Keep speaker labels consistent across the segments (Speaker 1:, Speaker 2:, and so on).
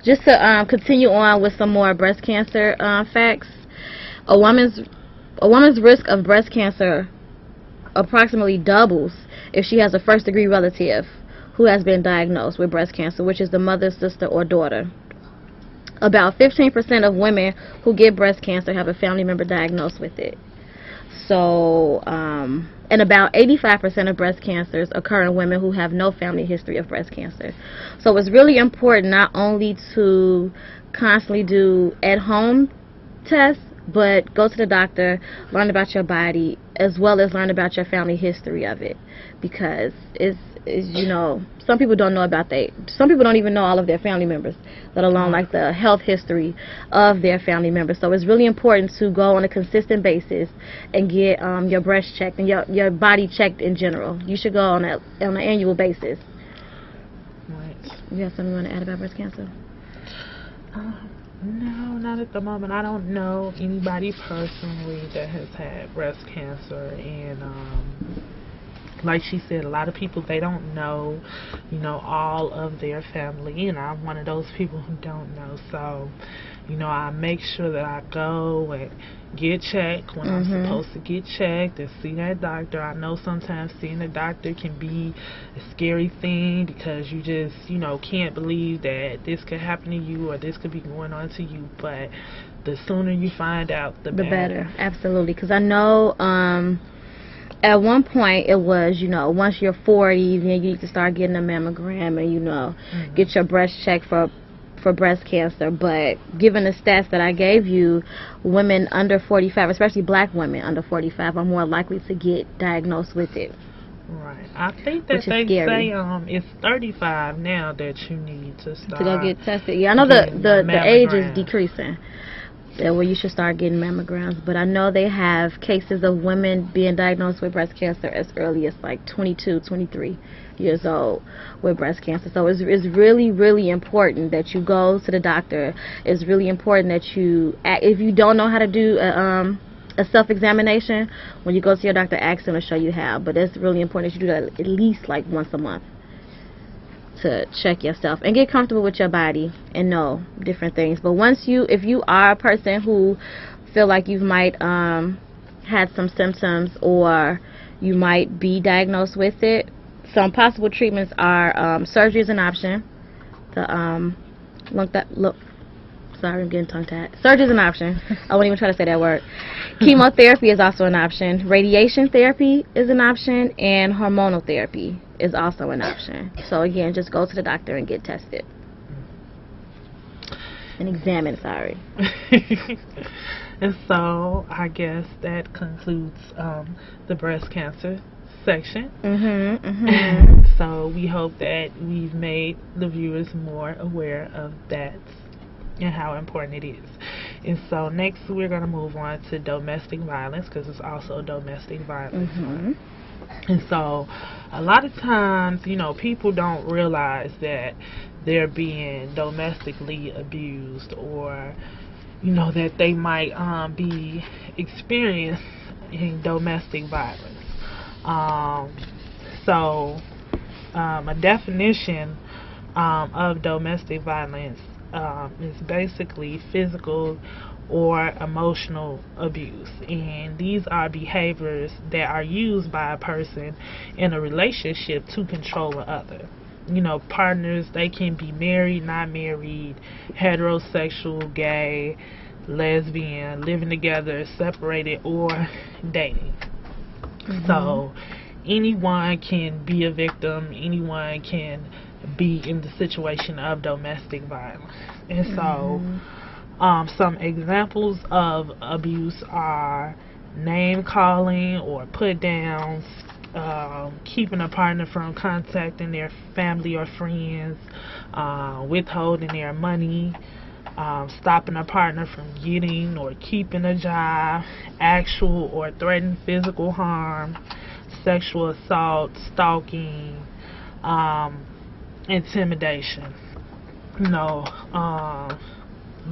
Speaker 1: Just to continue on with some more breast cancer facts, a woman's risk of breast cancer approximately doubles if she has a first-degree relative who has been diagnosed with breast cancer, which is the mother, sister, or daughter. About 15% of women who get breast cancer have a family member diagnosed with it. So, and about 85% of breast cancers occur in women who have no family history of breast cancer. So it's really important not only to constantly do at-home tests, but go to the doctor, learn about your body, as well as learn about your family history of it, because it's you know, some people don't know about some people don't even know all of their family members, let alone like the health history of their family members. So it's really important to go on a consistent basis and get your breast checked and your body checked in general. You should go on an annual basis.
Speaker 2: Right.
Speaker 1: You have something you want to add about breast cancer?
Speaker 2: No, not at the moment. I don't know anybody personally that has had breast cancer, and like she said, a lot of people, they don't know, you know, all of their family, and I'm one of those people who don't know. So, you know, I make sure that I go and get checked when I'm supposed to get checked and see that doctor. I know sometimes seeing a doctor can be a scary thing because you just, you know, can't believe that this could happen to you or this could be going on to you, but the sooner you find out, the better.
Speaker 1: Absolutely, because I know at one point it was, you know, once you're 40, then you need to start getting a mammogram and, you know, get your breast checked for breast cancer. But given the stats that I gave you, women under 45, especially black women under 45, are more likely to get diagnosed with it.
Speaker 2: Right. I think that they say it's 35 now that you need to start
Speaker 1: to go get tested. Yeah, I know the age is decreasing, where you should start getting mammograms. But I know they have cases of women being diagnosed with breast cancer as early as like 22, 23 years old with breast cancer. So it's really, really important that you go to the doctor. It's really important that you, if you don't know how to do a self-examination, when you go to your doctor, ask them to show you how. But it's really important that you do that at least like once a month to check yourself and get comfortable with your body and know different things. But if you are a person who feel like you might had some symptoms or you might be diagnosed with it, some possible treatments are surgery is an option. Sorry, I'm getting tongue-tied. Surgery is an option. I won't even try to say that word. Chemotherapy is also an option. Radiation therapy is an option, and hormonal therapy is also an option. So again, just go to the doctor and get tested. And examined, sorry.
Speaker 2: And so I guess that concludes the breast cancer section. And so we hope that we've made the viewers more aware of that and how important it is. And so next we're going to move on to domestic violence, because it's also domestic violence. And so a lot of times, you know, people don't realize that they're being domestically abused, or, you know, that they might be experiencing domestic violence. A definition of domestic violence is basically physical or emotional abuse, and these are behaviors that are used by a person in a relationship to control another. You know, partners, they can be married, not married, heterosexual, gay, lesbian, living together, separated, or dating. So anyone can be a victim, anyone can be in the situation of domestic violence. And so some examples of abuse are name calling or put downs, keeping a partner from contacting their family or friends, withholding their money, stopping a partner from getting or keeping a job, actual or threatened physical harm, sexual assault, stalking, intimidation. You know,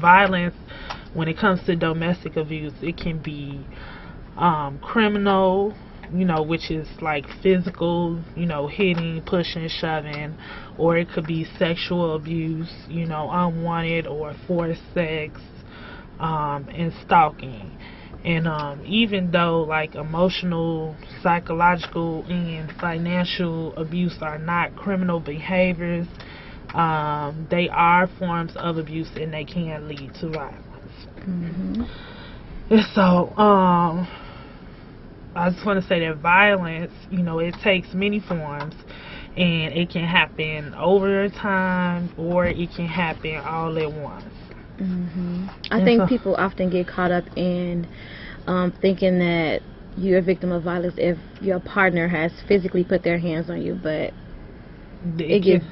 Speaker 2: violence, when it comes to domestic abuse, it can be criminal, you know, which is like physical, you know, hitting, pushing, shoving, or it could be sexual abuse, you know, unwanted or forced sex, and stalking. And even though like emotional, psychological, and financial abuse are not criminal behaviors, they are forms of abuse and they can lead to violence.
Speaker 1: Mm-hmm.
Speaker 2: And so, I just want to say that violence, you know, it takes many forms, and it can happen over time or it can happen all at once.
Speaker 1: Mm-hmm. I think people often get caught up in thinking that you're a victim of violence if your partner has physically put their hands on you, but it gets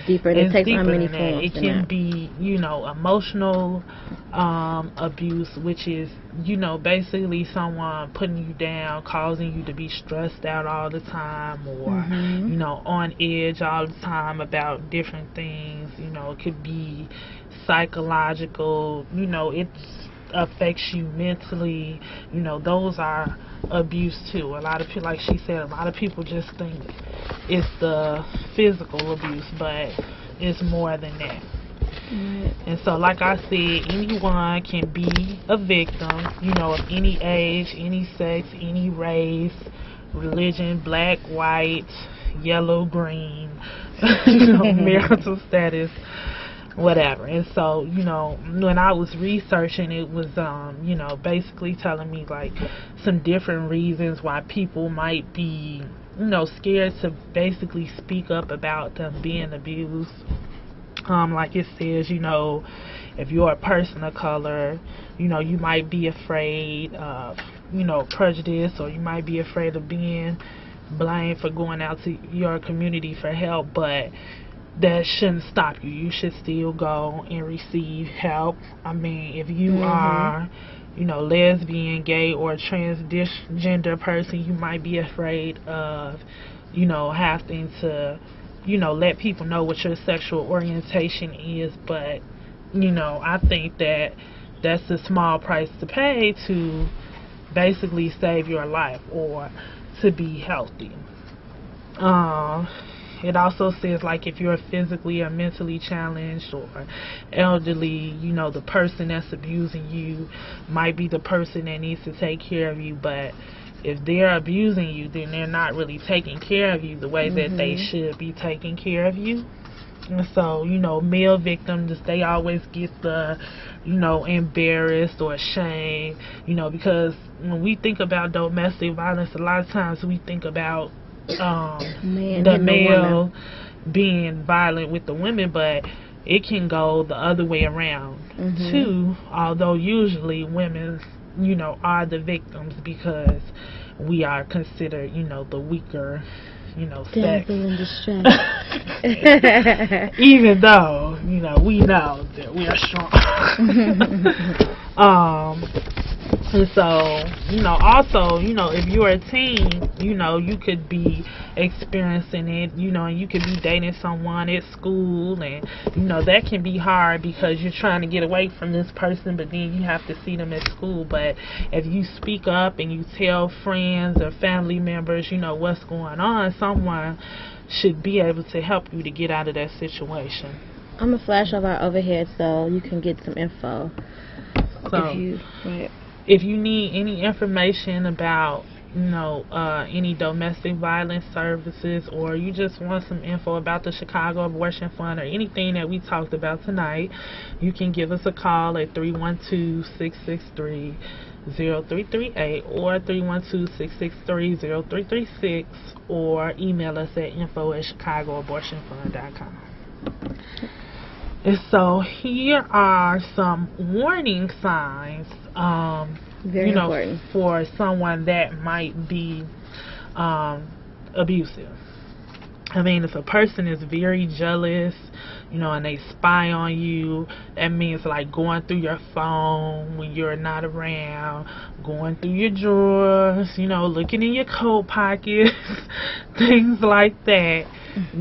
Speaker 1: deeper. And it takes on many forms.
Speaker 2: It can be, you know, emotional abuse, which is, you know, basically someone putting you down, causing you to be stressed out all the time, or you know, on edge all the time about different things. You know, it could be psychological. You know, it affects you mentally. You know, those are abuse too. A lot of people, like she said, a lot of people just think it's the physical abuse, but it's more than that. And so, like I said, anyone can be a victim, you know, of any age, any sex, any race, religion, black, white, yellow, green, you know, marital status, whatever. And so, you know, when I was researching, it was, you know, basically telling me like some different reasons why people might be, you know, scared to basically speak up about them being abused. Like it says, you know, if you're a person of color, you know, you might be afraid of, you know, prejudice, or you might be afraid of being blamed for going out to your community for help, but that shouldn't stop you. You should still go and receive help. I mean, if you are, you know, lesbian, gay, or transgender person, you might be afraid of, you know, having to, you know, let people know what your sexual orientation is. But, you know, I think that that's a small price to pay to basically save your life or to be healthy. It also says, like, if you're physically or mentally challenged or elderly, you know, the person that's abusing you might be the person that needs to take care of you. But if they're abusing you, then they're not really taking care of you the way that they should be taking care of you. And so, you know, male victims, they always get the, you know, embarrassed or ashamed, you know, because when we think about domestic violence, a lot of times we think about the male being violent with the women, but it can go the other way around too, although usually women, you know, are the victims because we are considered, you know, the weaker, you know, sex.
Speaker 1: In distress.
Speaker 2: Even though, you know, we know that we are strong. And so, you know, also, you know, if you're a teen, you know, you could be experiencing it, you know, and you could be dating someone at school, and, you know, that can be hard because you're trying to get away from this person, but then you have to see them at school. But if you speak up and you tell friends or family members, you know, what's going on, someone should be able to help you to get out of that situation.
Speaker 1: I'm going to flash over our overhead so you can get some info.
Speaker 2: So, if you need any information about, you know, any domestic violence services, or you just want some info about the Chicago Abortion Fund or anything that we talked about tonight, you can give us a call at 312-663-0338 or 312-663-0336, or email us at info@chicagoabortionfund.com. And so here are some warning signs,
Speaker 1: Very
Speaker 2: you know,
Speaker 1: important.
Speaker 2: for someone that might be abusive. I mean, if a person is very jealous, you know, and they spy on you, that means like going through your phone when you're not around, going through your drawers, you know, looking in your coat pockets, things like that.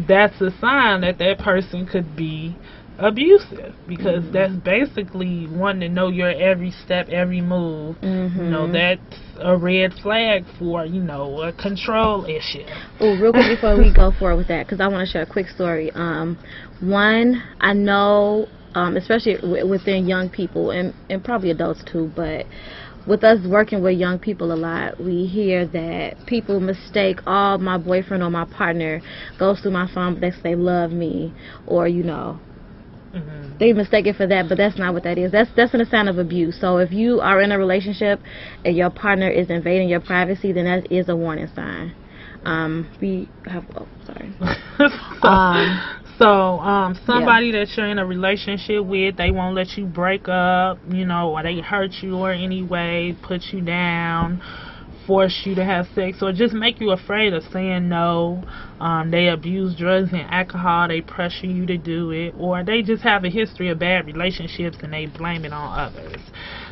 Speaker 2: that's a sign that that person could be abusive, because that's basically wanting to know your every step, every move. You know, that's a red flag for, you know, a control issue.
Speaker 1: Oh, real quick before we go forward with that, because I want to share a quick story. One, I know, especially within young people and probably adults too, but with us working with young people a lot, we hear that people mistake, oh, my boyfriend or my partner goes through my phone, but they say love me, or, you know, they mistake it for that, but that's not what that is. That's a sign of abuse. So if you are in a relationship and your partner is invading your privacy, then that is a warning sign. We have, oh, sorry.
Speaker 2: Somebody that you're in a relationship with, they won't let you break up, you know, or they hurt you or any way, put you down, force you to have sex, or just make you afraid of saying no. They abuse drugs and alcohol, they pressure you to do it, or they just have a history of bad relationships and they blame it on others.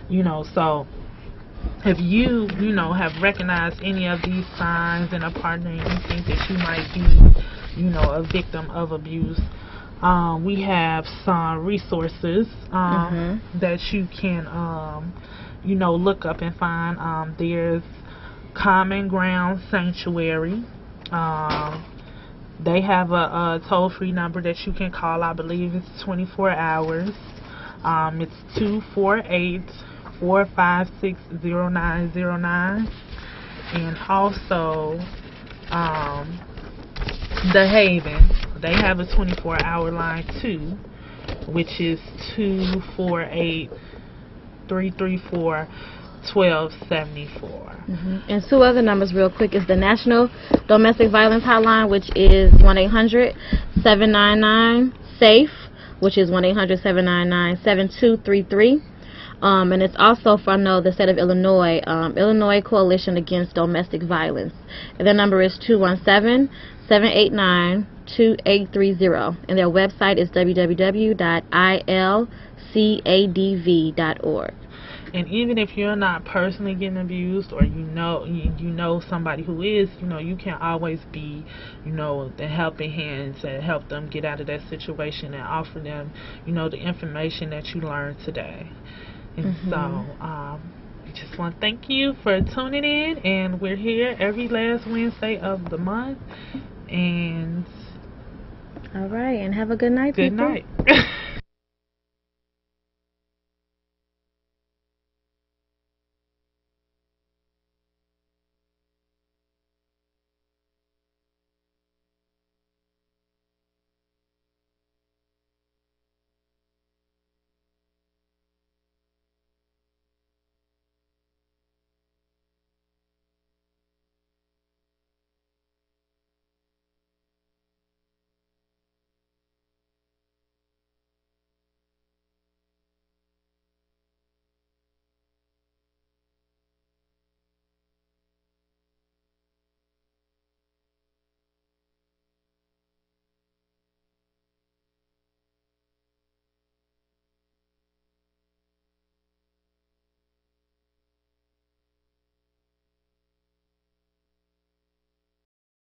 Speaker 2: You know, so if you know, have recognized any of these signs in a partner and you think that you might be, you know, a victim of abuse, we have some resources that you can, you know, look up and find. There's Common Ground Sanctuary. They have a toll-free number that you can call. I believe it's 24 hours. It's 248-456-0909. And also The Haven, they have a 24-hour line too, which is 248-334-1274.
Speaker 1: And two other numbers real quick is the National Domestic Violence Hotline, which is 1-800-799-SAFE, which is 1-800-799-7233. And it's also for, I know, the state of Illinois, Illinois Coalition Against Domestic Violence. And their number is 217-789-2830. And their website is www.ilcadv.org.
Speaker 2: And even if you're not personally getting abused, or you know somebody who is, you know, you can always be, you know, the helping hand to help them get out of that situation and offer them, you know, the information that you learned today. And so, we just want to thank you for tuning in, and we're here every last Wednesday of the month. And
Speaker 1: all right, and have a good night,
Speaker 2: good
Speaker 1: people.
Speaker 2: night.